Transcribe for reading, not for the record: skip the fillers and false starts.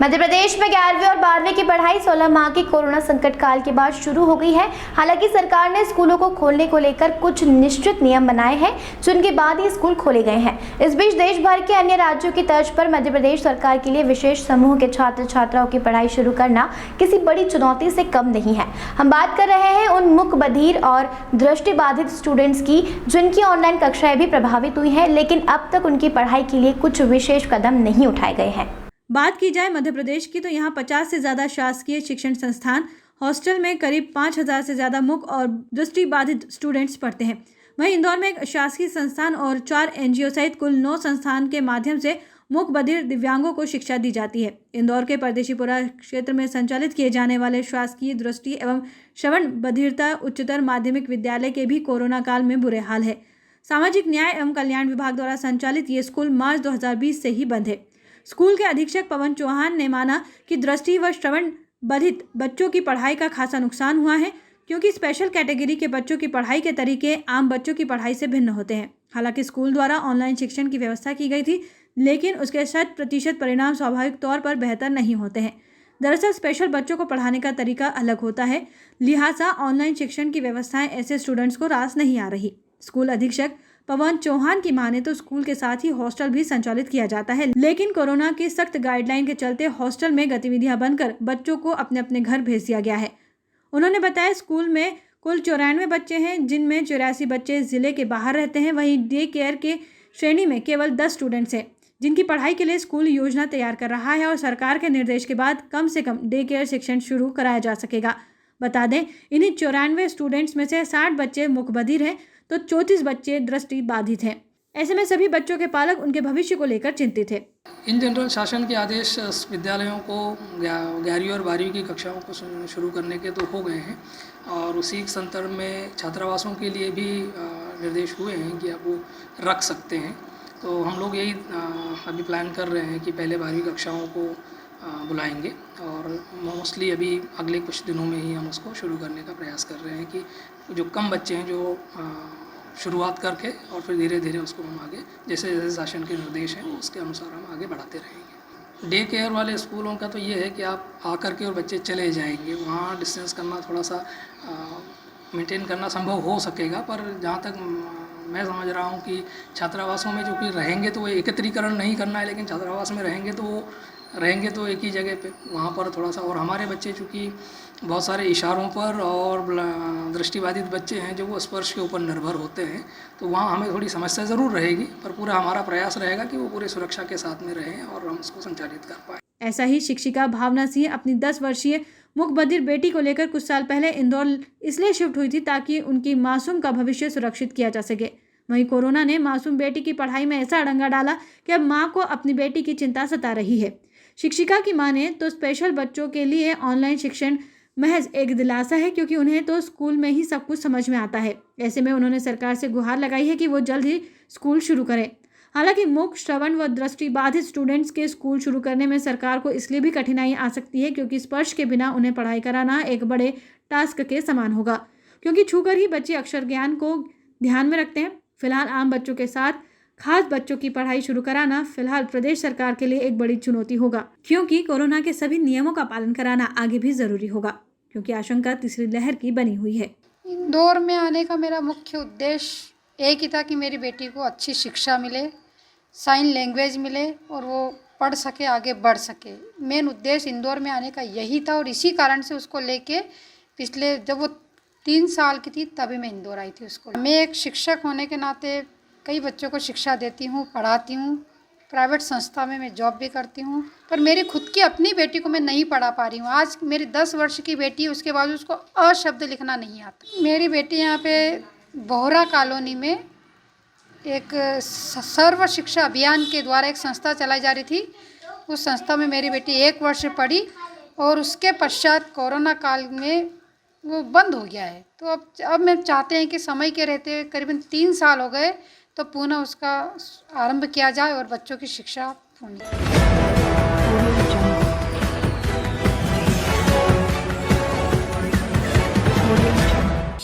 मध्य प्रदेश में 11वीं और 12वीं की पढ़ाई 16 माह के कोरोना संकट काल के बाद शुरू हो गई है। हालांकि सरकार ने स्कूलों को खोलने को लेकर कुछ निश्चित नियम बनाए हैं, जिनके बाद ही स्कूल खोले गए हैं। इस बीच देश भर के अन्य राज्यों की तर्ज पर मध्य प्रदेश सरकार के लिए विशेष समूह के छात्र छात्राओं की पढ़ाई शुरू करना किसी बड़ी चुनौती से कम नहीं है। हम बात कर रहे हैं उन मूक बधिर और दृष्टिबाधित स्टूडेंट्स की, जिनकी ऑनलाइन कक्षाएं भी प्रभावित हुई हैं, लेकिन अब तक उनकी पढ़ाई के लिए कुछ विशेष कदम नहीं उठाए गए हैं। बात की जाए मध्य प्रदेश की तो यहाँ 50 से ज़्यादा शासकीय शिक्षण संस्थान, हॉस्टल में करीब 5000 से ज़्यादा मूक और दृष्टिबाधित स्टूडेंट्स पढ़ते हैं। वहीं इंदौर में एक शासकीय संस्थान और 4 एनजीओ सहित कुल 9 संस्थान के माध्यम से मूक बधिर दिव्यांगों को शिक्षा दी जाती है। इंदौर के परदेशीपुरा क्षेत्र में संचालित किए जाने वाले शासकीय दृष्टि एवं श्रवण बधिरता उच्चतर माध्यमिक विद्यालय के भी कोरोना काल में बुरे हाल है। सामाजिक न्याय एवं कल्याण विभाग द्वारा संचालित ये स्कूल मार्च 2020 से ही बंद है। स्कूल के अधीक्षक पवन चौहान ने माना कि दृष्टि व श्रवण बाधित बच्चों की पढ़ाई का खासा नुकसान हुआ है, क्योंकि स्पेशल कैटेगरी के बच्चों की पढ़ाई के तरीके आम बच्चों की पढ़ाई से भिन्न होते हैं। हालांकि स्कूल द्वारा ऑनलाइन शिक्षण की व्यवस्था की गई थी, लेकिन उसके 100% परिणाम स्वाभाविक तौर पर बेहतर नहीं होते हैं। दरअसल स्पेशल बच्चों को पढ़ाने का तरीका अलग होता है, लिहाजा ऑनलाइन शिक्षण की व्यवस्थाएं ऐसे स्टूडेंट्स को रास नहीं आ रही। स्कूल अधीक्षक पवन चौहान की माने तो स्कूल के साथ ही हॉस्टल भी संचालित किया जाता है, लेकिन कोरोना की सख्त गाइडलाइन के चलते हॉस्टल में गतिविधियां बंद कर बच्चों को अपने अपने घर भेज दिया गया है। उन्होंने बताया स्कूल में कुल 94 बच्चे हैं, जिनमें 84 बच्चे जिले के बाहर रहते हैं। वहीं डे केयर के श्रेणी में केवल 10 स्टूडेंट्स हैं, जिनकी पढ़ाई के लिए स्कूल योजना तैयार कर रहा है और सरकार के निर्देश के बाद कम से कम डे केयर शिक्षण शुरू कराया जा सकेगा। बता दें, इन्हीं 94 स्टूडेंट्स में से 60 बच्चे मूक बधिर हैं तो 34 बच्चे दृष्टि बाधित हैं। ऐसे में सभी बच्चों के पालक उनके भविष्य को लेकर चिंतित हैं। इन जनरल शासन के आदेश विद्यालयों को 11वीं और 12वीं की कक्षाओं को शुरू करने के तो हो गए हैं, और उसी संदर्भ में छात्रावासों के लिए भी निर्देश हुए हैं कि आप वो रख सकते हैं। तो हम लोग यही अभी प्लान कर रहे हैं कि पहले 12वीं कक्षाओं को बुलाएंगे, और मोस्टली अभी अगले कुछ दिनों में ही हम उसको शुरू करने का प्रयास कर रहे हैं कि जो कम बच्चे हैं जो शुरुआत करके और फिर धीरे धीरे उसको हम आगे जैसे जैसे शासन के निर्देश हैं उसके अनुसार हम आगे बढ़ाते रहेंगे। डे केयर वाले स्कूलों का तो ये है कि आप आकर के और बच्चे चले जाएंगे, वहाँ डिस्टेंस करना थोड़ा सा मेंटेन करना संभव हो सकेगा, पर जहाँ तक मैं समझ रहा हूँ कि छात्रावासों में जो कि रहेंगे तो वो एकत्रीकरण नहीं करना है, लेकिन छात्रावास में रहेंगे तो एक ही जगह पे, वहाँ पर थोड़ा सा। और हमारे बच्चे चूँकि बहुत सारे इशारों पर और दृष्टिबाधित बच्चे हैं जो वो स्पर्श के ऊपर निर्भर होते हैं, तो वहाँ हमें थोड़ी समस्या ज़रूर रहेगी, पर पूरा हमारा प्रयास रहेगा कि वो पूरे सुरक्षा के साथ में रहें और हम उसको संचालित कर पाएँ। ऐसा ही शिक्षिका भावना सिंह अपनी 10 वर्षीय मूक बधिर बेटी को लेकर कुछ साल पहले इंदौर इसलिए शिफ्ट हुई थी ताकि उनकी मासूम का भविष्य सुरक्षित किया जा सके। वहीं कोरोना ने मासूम बेटी की पढ़ाई में ऐसा अड़ंगा डाला कि अब माँ को अपनी बेटी की चिंता सता रही है। शिक्षिका की माने तो स्पेशल बच्चों के लिए ऑनलाइन शिक्षण महज एक दिलासा है, क्योंकि उन्हें तो स्कूल में ही सब कुछ समझ में आता है। ऐसे में उन्होंने सरकार से गुहार लगाई है कि वो जल्द ही स्कूल शुरू करें। हालांकि मूक, श्रवण व दृष्टि बाधित स्टूडेंट्स के स्कूल शुरू करने में सरकार को इसलिए भी कठिनाई आ सकती है क्योंकि स्पर्श के बिना उन्हें पढ़ाई कराना एक बड़े टास्क के समान होगा, क्योंकि छूकर ही बच्चे अक्षर ज्ञान को ध्यान में रखते हैं। फिलहाल आम बच्चों के साथ खास बच्चों की पढ़ाई शुरू कराना फिलहाल प्रदेश सरकार के लिए एक बड़ी चुनौती होगा, क्योंकि कोरोना के सभी नियमों का पालन कराना आगे भी जरूरी होगा, क्योंकि आशंका तीसरी लहर की बनी हुई है। इंदौर में आने का मेरा मुख्य उद्देश्य एक ही था कि मेरी बेटी को अच्छी शिक्षा मिले, साइन लैंग्वेज मिले और वो पढ़ सके, आगे बढ़ सके। मेन उद्देश्य इंदौर में आने का यही था, और इसी कारण से उसको लेके पिछले जब वो 3 साल की थी तभी मैं इंदौर आई थी उसको। मैं एक शिक्षक होने के नाते कई बच्चों को शिक्षा देती हूँ, पढ़ाती हूँ। प्राइवेट संस्था में मैं जॉब भी करती हूँ, पर मेरी खुद की अपनी बेटी को मैं नहीं पढ़ा पा रही हूँ। आज मेरी 10 वर्ष की बेटी है, उसके बाद उसको अशब्द लिखना नहीं आता। मेरी बेटी यहाँ पे बोहरा कॉलोनी में एक सर्व शिक्षा अभियान के द्वारा एक संस्था चलाई जा रही थी। उस संस्था में मेरी बेटी 1 वर्ष पढ़ी, और उसके पश्चात कोरोना काल में वो बंद हो गया है। तो अब मैं चाहते हैं कि समय के रहते हुए करीबन 3 साल हो गए तो पुनः उसका आरंभ किया जाए और बच्चों की शिक्षा पूर्ण।